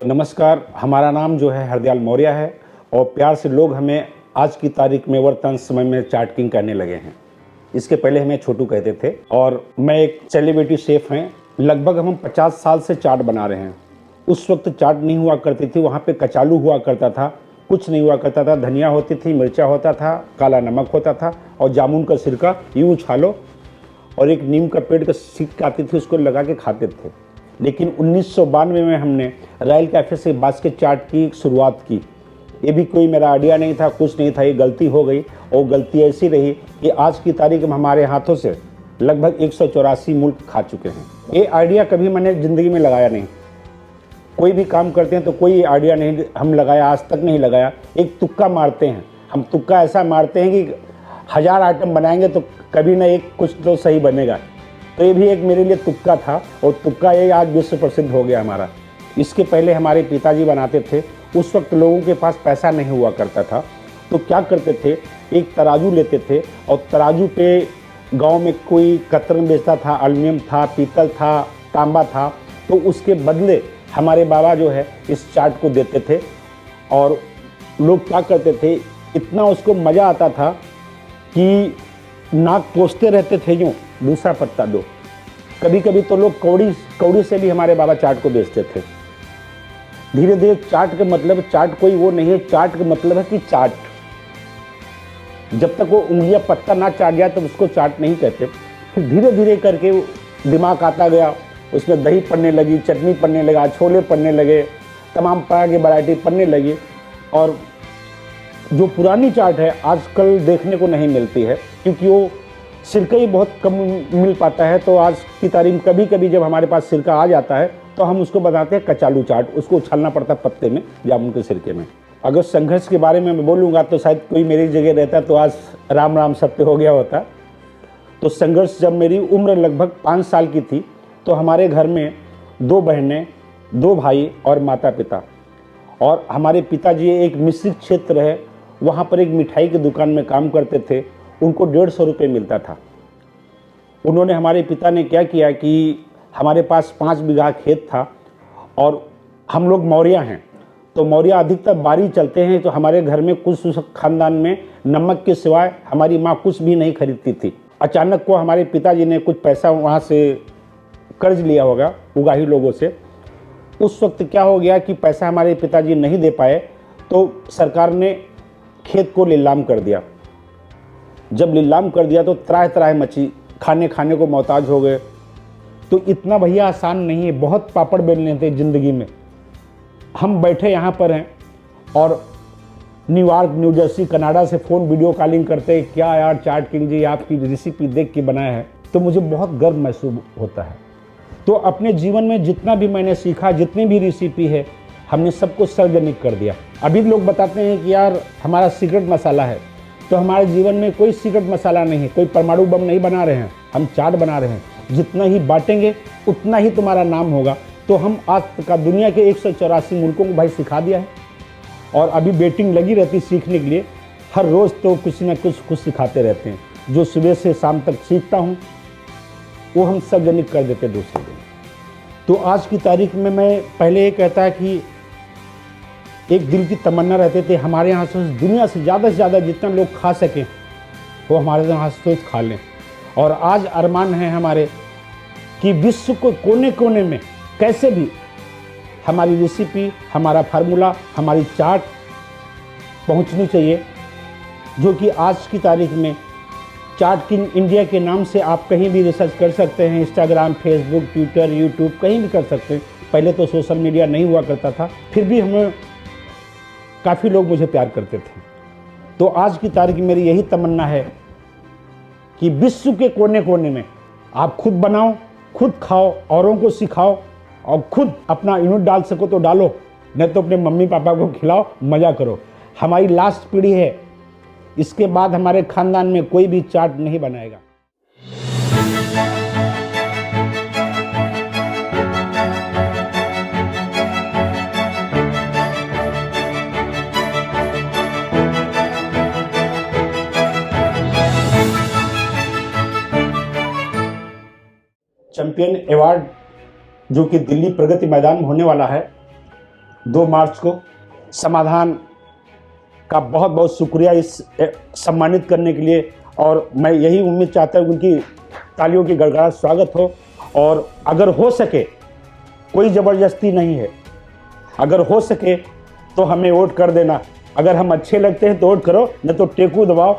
नमस्कार, हमारा नाम जो है हरदयाल मौर्य है और प्यार से लोग हमें आज की तारीख में वर्तमान समय में चाट किंग कहने लगे हैं। इसके पहले हमें छोटू कहते थे और मैं एक सेलिब्रिटी शेफ हैं। लगभग हम 50 साल से चाट बना रहे हैं। उस वक्त चाट नहीं हुआ करती थी, वहाँ पे कचालू हुआ करता था, कुछ नहीं हुआ करता था। धनिया होती थी, मिर्चा होता था, काला नमक होता था और जामुन का सिरका यूँ उछालो और एक नीम का पेड़ का सिक्क आती थी, उसको लगा के खाते थे। लेकिन 1992 में हमने रॉयल कैफ़े से बास्केट चाट की शुरुआत की। ये भी कोई मेरा आइडिया नहीं था, कुछ नहीं था, ये गलती हो गई और गलती ऐसी रही कि आज की तारीख में हमारे हाथों से लगभग 184 मुल्क खा चुके हैं। ये आइडिया कभी मैंने ज़िंदगी में लगाया नहीं। कोई भी काम करते हैं तो कोई आइडिया नहीं हम लगाया, आज तक नहीं लगाया। एक तुक्का मारते हैं हम, तुक्का ऐसा मारते हैं कि 1000 आइटम बनाएंगे तो कभी ना एक कुछ तो सही बनेगा। तो ये भी एक मेरे लिए तुक्का था और तुक्का ये आज विश्व प्रसिद्ध हो गया हमारा। इसके पहले हमारे पिताजी बनाते थे। उस वक्त लोगों के पास पैसा नहीं हुआ करता था, तो क्या करते थे, एक तराजू लेते थे और तराजू पे गांव में कोई कतरन बेचता था, एल्युमिनियम था, पीतल था, तांबा था, तो उसके बदले हमारे बाबा जो है इस चाट को देते थे। और लोग क्या करते थे, इतना उसको मज़ा आता था कि नाक कोसते रहते थे, यूँ दूसरा पत्ता दो। कभी कभी तो लोग कौड़ी से भी हमारे बाबा चाट को बेचते थे। धीरे धीरे चाट का मतलब, चाट कोई वो नहीं है, चाट का मतलब है कि चाट। जब तक वो उंगलियां पत्ता ना चाट जाए तब उसको चाट नहीं कहते। फिर धीरे धीरे करके दिमाग आता गया, उसमें दही पड़ने लगी, चटनी पड़ने लगा, छोले पड़ने लगे, तमाम तरह की वैरायटी पड़ने लगी। और जो पुरानी चाट है आजकल देखने को नहीं मिलती है, क्योंकि वो सिरका ही बहुत कम मिल पाता है। तो आज की तारीख कभी कभी जब हमारे पास सिरका आ जाता है तो हम उसको बताते हैं कचालू चाट। उसको उछालना पड़ता है पत्ते में, जामुन के सिरके में। अगर संघर्ष के बारे में मैं बोलूँगा तो शायद कोई मेरी जगह रहता तो आज राम राम सत्य हो गया होता। तो संघर्ष, जब मेरी उम्र लगभग 5 साल की थी तो हमारे घर में 2 बहनें, 2 भाई और माता पिता। और हमारे पिताजी एक मिश्रित क्षेत्र है, वहाँ पर एक मिठाई की दुकान में काम करते थे। उनको 150 रुपये मिलता था। उन्होंने, हमारे पिता ने क्या किया कि हमारे पास 5 बीघा खेत था और हम लोग मौर्य हैं, तो मौर्य अधिकतर बारी चलते हैं। तो हमारे घर में कुछ उस खानदान में नमक के सिवाय हमारी माँ कुछ भी नहीं खरीदती थी। अचानक को हमारे पिताजी ने कुछ पैसा वहाँ से कर्ज लिया होगा उगाही लोगों से। उस वक्त क्या हो गया कि पैसा हमारे पिताजी नहीं दे पाए, तो सरकार ने खेत को नीलाम कर दिया। जब नीलाम कर दिया तो त्राह त्राह मची, खाने को मोहताज हो गए। तो इतना भैया आसान नहीं है, बहुत पापड़ बेलने थे ज़िंदगी में। हम बैठे यहाँ पर हैं और न्यूयॉर्क, न्यू जर्सी, कनाडा से फ़ोन वीडियो कॉलिंग करते हैं, क्या यार चाट किंग जी आपकी रेसिपी देख के बनाया है, तो मुझे बहुत गर्व महसूस होता है। तो अपने जीवन में जितना भी मैंने सीखा, जितनी भी रेसिपी है, हमने सबको सार्वजनिक कर दिया। अभी लोग बताते हैं कि यार हमारा सीक्रेट मसाला है, तो हमारे जीवन में कोई सीक्रेट मसाला नहीं है, कोई परमाणु बम नहीं बना रहे हैं, हम चाट बना रहे हैं। जितना ही बांटेंगे उतना ही तुम्हारा नाम होगा। तो हम आज का दुनिया के 184 मुल्कों को भाई सिखा दिया है और अभी वेटिंग लगी रहती सीखने के लिए। हर रोज़ तो कुछ ना कुछ सिखाते रहते हैं। जो सुबह से शाम तक सीखता हूँ वो हम सार्वजनिक कर देते दूसरे दिन। तो आज की तारीख में मैं पहले ये कहता है कि एक दिल की तमन्ना रहते थे हमारे यहाँ से दुनिया से ज़्यादा जितना लोग खा सकें वो हमारे यहाँ से खा लें। और आज अरमान है हमारे कि विश्व को कोने कोने में कैसे भी हमारी रेसिपी, हमारा फार्मूला, हमारी चाट पहुंचनी चाहिए। जो कि आज की तारीख में चाट किंग इंडिया के नाम से आप कहीं भी रिसर्च कर सकते हैं। इंस्टाग्राम, फेसबुक, ट्विटर, यूट्यूब कहीं भी कर सकते हैं। पहले तो सोशल मीडिया नहीं हुआ करता था, फिर भी हमें काफ़ी लोग मुझे प्यार करते थे। तो आज की तारीख में मेरी यही तमन्ना है कि विश्व के कोने कोने में आप खुद बनाओ, खुद खाओ, औरों को सिखाओ और खुद अपना यूनिट डाल सको तो डालो, नहीं तो अपने मम्मी पापा को खिलाओ, मज़ा करो। हमारी लास्ट पीढ़ी है, इसके बाद हमारे खानदान में कोई भी चाट नहीं बनाएगा। चैंपियन अवार्ड जो कि दिल्ली प्रगति मैदान में होने वाला है 2 मार्च को। समाधान का बहुत बहुत शुक्रिया इस सम्मानित करने के लिए, और मैं यही उम्मीद चाहता हूँ कि उनकी तालियों की गड़गड़ाहट स्वागत हो। और अगर हो सके, कोई ज़बरदस्ती नहीं है, अगर हो सके तो हमें वोट कर देना। अगर हम अच्छे लगते हैं तो वोट करो, नहीं तो टेकू दबाओ।